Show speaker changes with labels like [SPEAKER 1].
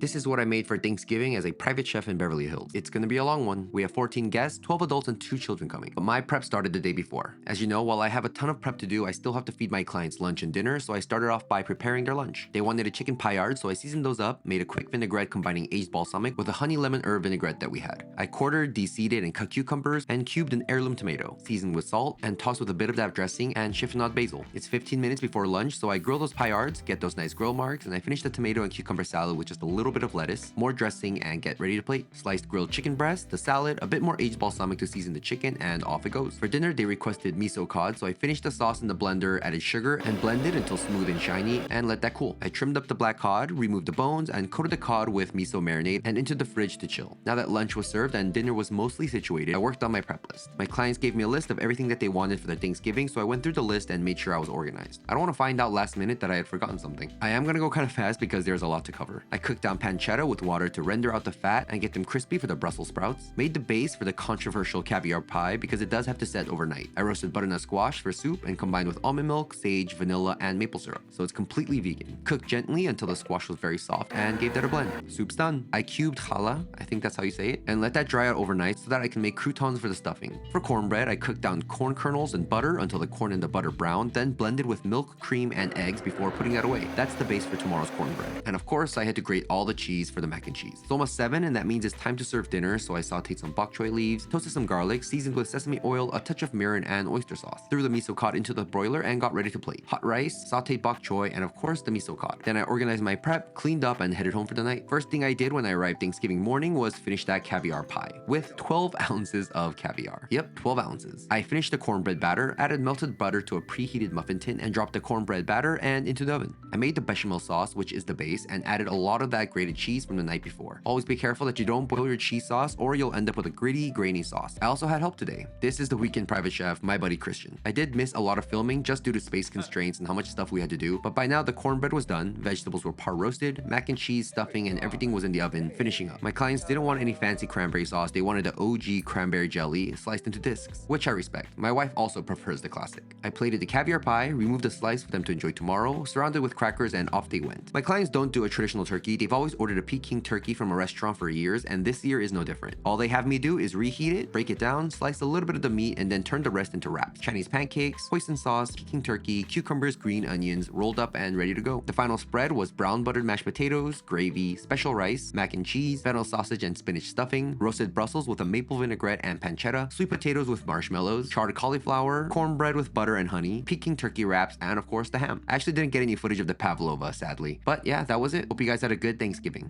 [SPEAKER 1] This is what I made for Thanksgiving as a private chef in Beverly Hills. It's gonna be a long one. We have 14 guests, 12 adults and 2 children coming. But my prep started the day before. As you know, while I have a ton of prep to do, I still have to feed my clients lunch and dinner, so I started off by preparing their lunch. They wanted a chicken paillard, so I seasoned those up, made a quick vinaigrette combining aged balsamic with a honey lemon herb vinaigrette that we had. I quartered, de-seeded, and cut cucumbers, and cubed an heirloom tomato, seasoned with salt, and tossed with a bit of that dressing and chiffonade basil. It's 15 minutes before lunch, so I grill those paillards, get those nice grill marks, and I finish the tomato and cucumber salad with just a little bit of lettuce, more dressing, and get ready to plate. Sliced grilled chicken breast, the salad, a bit more aged balsamic to season the chicken, and off it goes. For dinner, they requested miso cod, so I finished the sauce in the blender, added sugar, and blended until smooth and shiny, and let that cool. I trimmed up the black cod, removed the bones, and coated the cod with miso marinade, and into the fridge to chill. Now that lunch was served and dinner was mostly situated, I worked on my prep list. My clients gave me a list of everything that they wanted for their Thanksgiving, so I went through the list and made sure I was organized. I don't want to find out last minute that I had forgotten something. I am gonna go kind of fast because there's a lot to cover. I cooked down pancetta with water to render out the fat and get them crispy for the Brussels sprouts. Made the base for the controversial caviar pie because it does have to set overnight. I roasted butternut squash for soup and combined with almond milk, sage, vanilla, and maple syrup, so it's completely vegan. Cooked gently until the squash was very soft and gave that a blend. Soup's done. I cubed challah, I think that's how you say it, and let that dry out overnight so that I can make croutons for the stuffing. For cornbread, I cooked down corn kernels and butter until the corn and the butter browned, then blended with milk, cream, and eggs before putting that away. That's the base for tomorrow's cornbread. And of course, I had to grate all the cheese for the mac and cheese. It's almost 7 and that means it's time to serve dinner, so I sauteed some bok choy leaves, toasted some garlic, seasoned with sesame oil, a touch of mirin, and oyster sauce. Threw the miso cod into the broiler and got ready to plate. Hot rice, sauteed bok choy, and of course the miso cod. Then I organized my prep, cleaned up, and headed home for the night. First thing I did when I arrived Thanksgiving morning was finish that caviar pie with 12 ounces of caviar. Yep, 12 ounces. I finished the cornbread batter, added melted butter to a preheated muffin tin, and dropped the cornbread batter and into the oven. I made the bechamel sauce, which is the base, and added a lot of that grated cheese from the night before. Always be careful that you don't boil your cheese sauce or you'll end up with a gritty, grainy sauce. I also had help today. This is the weekend private chef, my buddy Christian. I did miss a lot of filming just due to space constraints and how much stuff we had to do, but by now the cornbread was done, vegetables were par roasted, mac and cheese, stuffing, and everything was in the oven, finishing up. My clients didn't want any fancy cranberry sauce, they wanted the OG cranberry jelly sliced into discs, which I respect. My wife also prefers the classic. I plated the caviar pie, removed the slice for them to enjoy tomorrow, surrounded with crackers, and off they went. My clients don't do a traditional turkey, they've always ordered a Peking turkey from a restaurant for years, and this year is no different. All they have me do is reheat it, break it down, slice a little bit of the meat, and then turn the rest into wraps. Chinese pancakes, hoisin sauce, Peking turkey, cucumbers, green onions, rolled up and ready to go. The final spread was brown buttered mashed potatoes, gravy, special rice, mac and cheese, fennel sausage and spinach stuffing, roasted Brussels with a maple vinaigrette and pancetta, sweet potatoes with marshmallows, charred cauliflower, cornbread with butter and honey, Peking turkey wraps, and of course the ham. I actually didn't get any footage of the pavlova, sadly. But yeah, that was it. Hope you guys had a good Thanksgiving.